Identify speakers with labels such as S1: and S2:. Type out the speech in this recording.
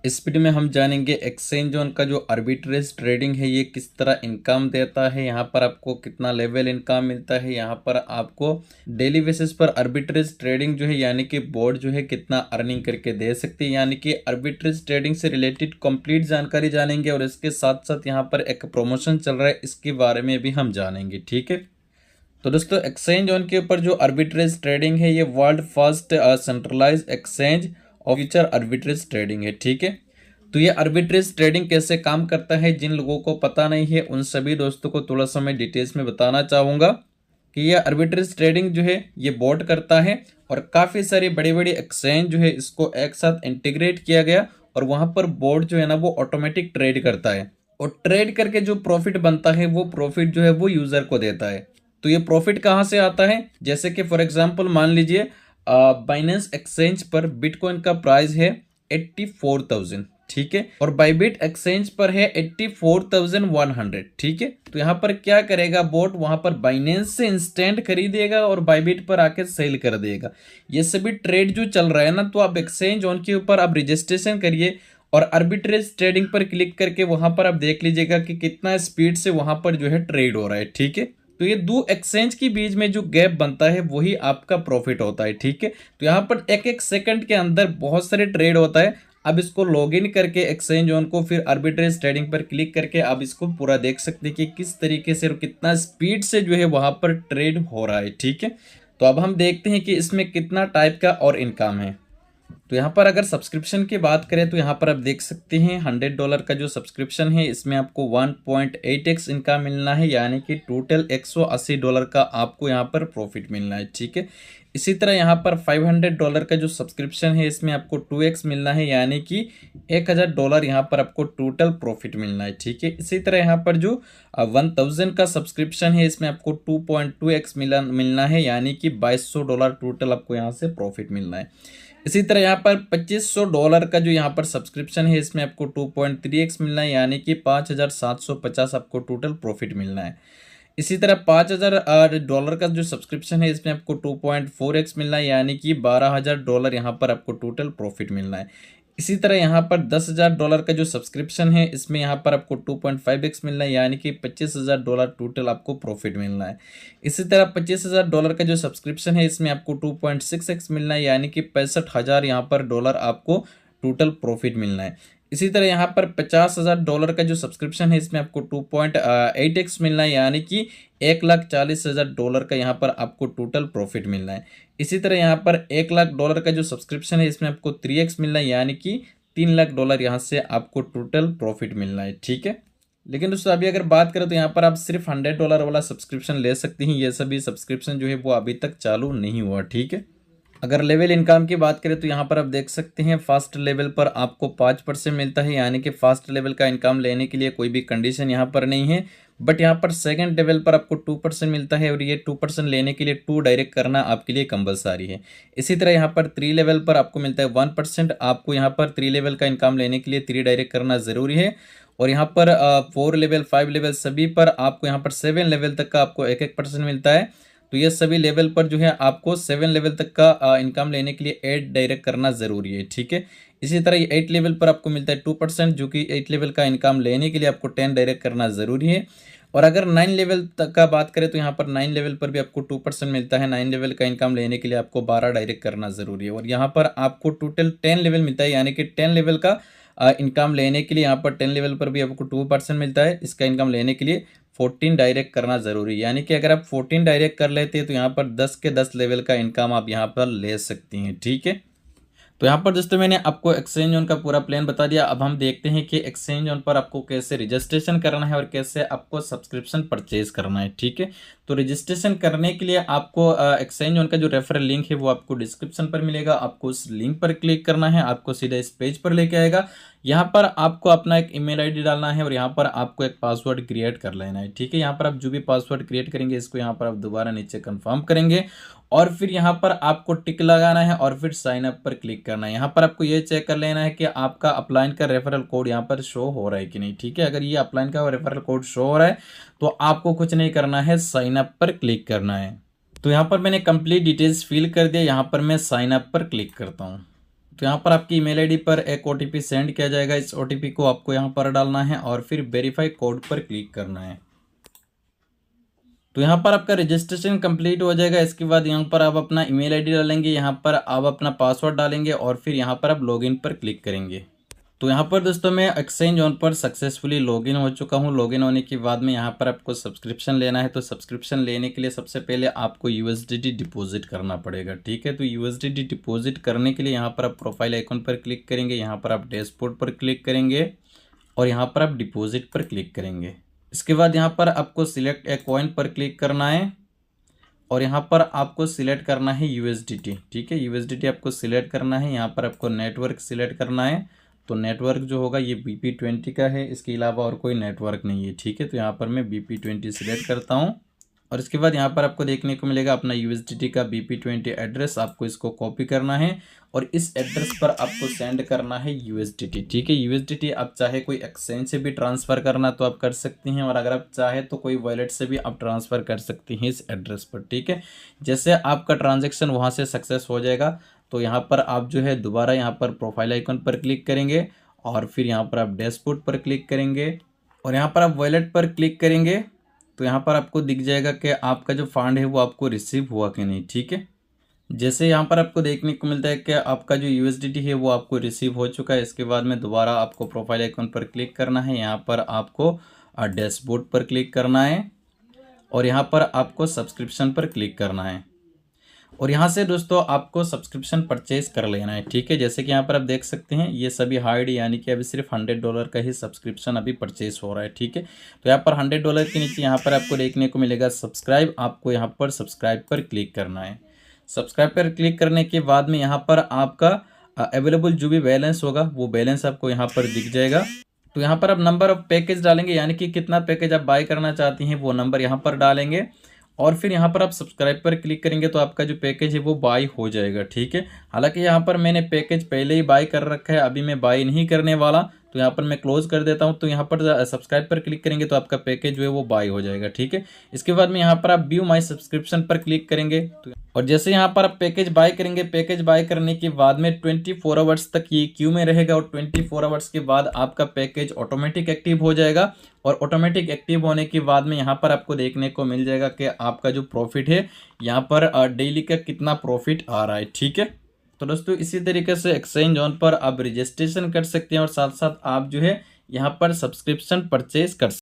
S1: इस वीडियो में हम जानेंगे एक्सचेंज जोन का जो आर्बिट्रेज ट्रेडिंग है ये किस तरह इनकम देता है, यहाँ पर आपको कितना लेवल इनकम मिलता है, यहाँ पर आपको डेली बेसिस पर आर्बिट्रेज ट्रेडिंग जो है यानी कि बोर्ड जो है कितना अर्निंग करके दे सकती है, यानी कि आर्बिट्रेज ट्रेडिंग से रिलेटेड कंप्लीट जानकारी जानेंगे। और इसके साथ साथ यहाँ पर एक प्रमोशन चल रहा है, इसके बारे में भी हम जानेंगे। ठीक है, तो दोस्तों एक्सचेंज जोन के ऊपर जो आर्बिट्रेज ट्रेडिंग है ये वर्ल्ड फर्स्ट सेंट्रलाइज एक्सचेंज और फ्यूचर आर्बिट्रेज ट्रेडिंग है। ठीक है, तो ये आर्बिट्रेज ट्रेडिंग कैसे काम करता है, जिन लोगों को पता नहीं है उन सभी दोस्तों को थोड़ा सा मैं डिटेल्स में बताना चाहूँगा कि ये आर्बिट्रेज ट्रेडिंग जो है ये बोर्ड करता है और काफ़ी सारी बड़ी बड़ी एक्सचेंज जो है इसको एक साथ इंटीग्रेट किया गया और वहाँ पर बोर्ड जो है ना वो ऑटोमेटिक ट्रेड करता है और ट्रेड करके जो प्रॉफिट बनता है वो प्रॉफिट जो है वो यूज़र को देता है। तो ये प्रॉफिट कहाँ से आता है, जैसे कि फॉर एग्जांपल मान लीजिए बाइनेंस एक्सचेंज पर बिटकॉइन का प्राइस है 84,000। ठीक है, और बाइबिट एक्सचेंज पर है 84,100। ठीक है, तो यहाँ पर क्या करेगा बोट, वहां पर बाइनेंस से इंस्टेंट खरीदेगा और बाइबिट पर आके सेल कर देगा। ये सभी ट्रेड जो चल रहा है ना, तो आप एक्सचेंज ऑन के ऊपर आप रजिस्ट्रेशन करिए और आर्बिट्रेज ट्रेडिंग पर क्लिक करके वहां पर आप देख लीजिएगा कि कितना स्पीड से वहां पर जो है ट्रेड हो रहा है। ठीक है, तो ये दो एक्सचेंज के बीच में जो गैप बनता है वही आपका प्रॉफिट होता है। ठीक है, तो यहाँ पर एक एक सेकंड के अंदर बहुत सारे ट्रेड होता है। अब इसको लॉगिन करके एक्सचेंज ऑन को फिर आर्बिट्रेज ट्रेडिंग पर क्लिक करके आप इसको पूरा देख सकते हैं कि किस तरीके से और कितना स्पीड से जो है वहां पर ट्रेड हो रहा है। ठीक है, तो अब हम देखते हैं कि इसमें कितना टाइप का और इनकम है। तो यहाँ पर अगर सब्सक्रिप्शन की बात करें तो यहाँ पर आप देख सकते हैं $100 का जो सब्सक्रिप्शन है इसमें आपको 1.8x इनकम मिलना है, यानी कि टोटल $180 का आपको यहाँ पर प्रॉफिट मिलना है। ठीक है, इसी तरह यहाँ पर $500 का जो सब्सक्रिप्शन है इसमें आपको 2x मिलना है, यानी कि $1,000 यहाँ पर आपको टोटल प्रॉफिट मिलना है। ठीक है, इसी तरह यहाँ पर जो 1000 का सब्सक्रिप्शन है इसमें आपको 2.2x मिलना है, यानी कि $2200 टोटल आपको यहाँ से प्रॉफिट मिलना है। इसी तरह यहाँ पर $2500 का जो यहाँ पर सब्सक्रिप्शन है इसमें आपको 2.3x मिलना है, यानी कि 5750 आपको टोटल प्रॉफिट मिलना है। इसी तरह $5000 का जो सब्सक्रिप्शन है इसमें आपको 2.4x मिलना है, यानी कि $12,000 यहाँ पर आपको टोटल प्रॉफिट मिलना है। इसी तरह यहाँ पर $10,000 का जो सब्सक्रिप्शन है इसमें यहाँ पर आपको 2.5x मिलना है, यानी कि $25,000 टोटल आपको प्रॉफिट मिलना है। इसी तरह $25,000 का जो सब्सक्रिप्शन है इसमें आपको 2.6x मिलना है, यानी कि 65,000 यहाँ पर डॉलर आपको टोटल प्रॉफिट मिलना है। इसी तरह यहाँ पर $50,000 का जो सब्सक्रिप्शन है इसमें आपको 2.8x मिलना है, यानी कि $1,40,000 का यहाँ पर आपको टोटल प्रॉफिट मिलना है। इसी तरह यहाँ पर $1,00,000 का जो सब्सक्रिप्शन है इसमें आपको 3x मिलना है, यानी कि $3,00,000 यहाँ से आपको टोटल प्रॉफिट मिलना है। ठीक है, लेकिन दोस्तों अभी अगर बात करें तो यहाँ पर आप सिर्फ $100 वाला सब्सक्रिप्शन ले सकते हैं, ये सभी सब्सक्रिप्शन जो है वो अभी तक चालू नहीं हुआ। ठीक है, अगर लेवल इनकम की बात करें तो यहाँ पर आप देख सकते हैं फर्स्ट लेवल पर आपको 5% मिलता है, यानी कि फर्स्ट लेवल का इनकम लेने के लिए कोई भी कंडीशन यहाँ पर नहीं है। बट यहाँ पर सेकंड लेवल पर आपको 2% मिलता है और ये 2% लेने के लिए 2 डायरेक्ट करना आपके लिए कंपलसरी है। इसी तरह यहाँ पर 3 लेवल पर आपको मिलता है 1%, आपको यहाँ पर 3 लेवल का इनकम लेने के लिए 3 डायरेक्ट करना ज़रूरी है। और यहाँ पर 4 लेवल 5 लेवल सभी पर आपको यहाँ पर 7 लेवल तक का आपको 1% मिलता है। तो ये सभी लेवल पर जो है आपको 7 लेवल तक का इनकम लेने के लिए 8 डायरेक्ट करना ज़रूरी है। ठीक है, इसी तरह 8 लेवल पर आपको मिलता है 2%, जो कि 8 लेवल का इनकम लेने के लिए आपको 10 डायरेक्ट करना ज़रूरी है। और अगर 9 लेवल तक का बात करें तो यहाँ पर 9 लेवल पर भी आपको 2% मिलता है। 9 लेवल का इनकम लेने के लिए आपको 12 डायरेक्ट करना ज़रूरी है। और यहाँ पर आपको टोटल 10 लेवल मिलता है, यानी कि 10 लेवल का इनकम लेने के लिए यहाँ पर 10 लेवल पर भी आपको 2% मिलता है। इसका इनकम लेने के लिए 14 डायरेक्ट करना ज़रूरी है, यानी कि अगर आप 14 डायरेक्ट कर लेते हैं तो यहाँ पर 10 के 10 लेवल का इनकम आप यहाँ पर ले सकती हैं। ठीक है, तो यहाँ पर दोस्तों मैंने आपको एक्सचेंज ऑन का पूरा प्लान बता दिया। अब हम देखते हैं कि एक्सचेंज ऑन पर आपको कैसे रजिस्ट्रेशन करना है और कैसे आपको सब्सक्रिप्शन परचेज करना है। ठीक है, तो रजिस्ट्रेशन करने के लिए आपको एक्सचेंज ऑन का जो रेफरल लिंक है वो आपको डिस्क्रिप्शन पर मिलेगा। आपको उस लिंक पर क्लिक करना है, आपको सीधा इस पेज पर लेके आएगा। यहाँ पर आपको अपना एक ईमेल आईडी डालना है और यहाँ पर आपको एक पासवर्ड क्रिएट कर लेना है। ठीक है, यहाँ पर आप जो भी पासवर्ड क्रिएट करेंगे इसको यहाँ पर आप दोबारा नीचे कंफर्म करेंगे और फिर यहाँ पर आपको टिक लगाना है और फिर साइन अप पर क्लिक करना है। यहाँ पर आपको ये चेक कर लेना है कि आपका अपलाइन का रेफरल कोड यहाँ पर शो हो रहा है कि नहीं। ठीक है, अगर ये अपलाइन का रेफरल कोड शो हो रहा है तो आपको कुछ नहीं करना है, साइन अप पर क्लिक करना है। तो यहाँ पर मैंने कंप्लीट डिटेल्स फिल कर दिया, यहाँ पर मैं साइन अप पर क्लिक करता हूँ। तो यहाँ पर आपकी ईमेल आईडी पर एक ओटीपी सेंड किया जाएगा। इस ओटीपी को आपको यहाँ पर डालना है और फिर वेरीफाई कोड पर क्लिक करना है। तो यहाँ पर आपका रजिस्ट्रेशन कंप्लीट हो जाएगा। इसके बाद यहाँ पर आप अपना ईमेल आईडी डालेंगे, यहाँ पर आप अपना पासवर्ड डालेंगे और फिर यहाँ पर आप लॉगिन पर क्लिक करेंगे। तो यहाँ पर दोस्तों मैं एक्सचेंज ऑन पर सक्सेसफुली लॉगिन हो चुका हूँ। लॉगिन होने के बाद में यहाँ पर आपको सब्सक्रिप्शन लेना है। तो सब्सक्रिप्शन लेने के लिए सबसे पहले आपको यूएसडीटी डिपॉजिट करना पड़ेगा, ठीक है। तो यूएसडीटी डिपॉजिट करने के लिए यहाँ पर आप प्रोफाइल आइकन पर क्लिक करेंगे, यहाँ पर आप डैशबोर्ड पर क्लिक करेंगे और यहाँ पर आप डिपॉजिट पर क्लिक करेंगे। इसके बाद यहाँ पर आपको सिलेक्ट ए कॉइन पर क्लिक करना है और यहाँ पर आपको सिलेक्ट करना है यूएसडीटी, ठीक है। यूएसडीटी आपको सिलेक्ट करना है। यहाँ पर आपको नेटवर्क सिलेक्ट करना है। तो नेटवर्क जो होगा ये BP20 का है, इसके अलावा और कोई नेटवर्क नहीं है, ठीक है। तो यहाँ पर मैं BP20 सिलेक्ट करता हूँ और इसके बाद यहाँ पर आपको देखने को मिलेगा अपना यूएसडीटी का BP20 एड्रेस। आपको इसको कॉपी करना है और इस एड्रेस पर आपको सेंड करना है यूएसडीटी, ठीक है। यूएसडीटी आप चाहे कोई एक्सचेंज से भी ट्रांसफ़र करना तो आप कर सकती हैं और अगर आप चाहे तो कोई वॉलेट से भी आप ट्रांसफ़र कर सकती हैं इस एड्रेस पर, ठीक है। जैसे आपका ट्रांजेक्शन वहाँ से सक्सेस हो जाएगा तो यहाँ पर आप जो है दोबारा यहाँ पर प्रोफाइल आइकन पर क्लिक करेंगे और फिर यहाँ पर आप डैशबोर्ड पर क्लिक करेंगे और यहाँ पर आप वॉलेट पर क्लिक करेंगे। तो यहाँ पर आपको दिख जाएगा कि आपका जो फंड है वो आपको रिसीव हुआ कि नहीं, ठीक है। जैसे यहाँ पर आपको देखने को मिलता है कि आपका जो यूएसडीटी है वो आपको रिसीव हो चुका है। इसके बाद में दोबारा आपको प्रोफाइल आइकन पर क्लिक करना है, यहाँ पर आपको डैशबोर्ड पर क्लिक करना है और यहाँ पर आपको सब्सक्रिप्शन पर क्लिक करना है और यहाँ से दोस्तों आपको सब्सक्रिप्शन परचेज कर लेना है, ठीक है। जैसे कि यहाँ पर आप देख सकते हैं ये सभी हाइड यानी कि अभी सिर्फ $100 का ही सब्सक्रिप्शन अभी परचेज हो रहा है, ठीक है। तो यहाँ पर $100 के नीचे यहाँ पर आपको देखने को मिलेगा सब्सक्राइब। आपको यहाँ पर सब्सक्राइब पर क्लिक करना है। सब्सक्राइब पर क्लिक करने के बाद में यहाँ पर आपका अवेलेबल जो भी बैलेंस होगा वो बैलेंस आपको यहाँ पर दिख जाएगा। तो यहाँ पर आप नंबर ऑफ पैकेज डालेंगे यानी कि कितना पैकेज आप बाय करना चाहती हैं वो नंबर यहाँ पर डालेंगे और फिर यहाँ पर आप सब्सक्राइब पर क्लिक करेंगे तो आपका जो पैकेज है वो बाय हो जाएगा, ठीक है। हालांकि यहाँ पर मैंने पैकेज पहले ही बाय कर रखा है, अभी मैं बाय नहीं करने वाला। तो यहाँ पर मैं क्लोज कर देता हूँ। तो यहाँ पर सब्सक्राइब पर क्लिक करेंगे तो आपका पैकेज जो है वो बाय हो जाएगा, ठीक है। इसके बाद में यहाँ पर आप व्यू माई सब्सक्रिप्शन पर क्लिक करेंगे और जैसे यहाँ पर आप पैकेज बाय करेंगे, पैकेज बाय करने के बाद में 24 आवर्स तक ये क्यू में रहेगा और 24 आवर्स के बाद आपका पैकेज ऑटोमेटिक एक्टिव हो जाएगा और ऑटोमेटिक एक्टिव होने के बाद में यहाँ पर आपको देखने को मिल जाएगा कि आपका जो प्रॉफिट है यहाँ पर डेली का कितना प्रॉफिट आ रहा है, ठीक है। तो दोस्तों इसी तरीके से एक्सचेंज ऑन पर आप रजिस्ट्रेशन कर सकते हैं और साथ साथ आप जो है यहाँ पर सब्सक्रिप्शन परचेज कर सकते हैं।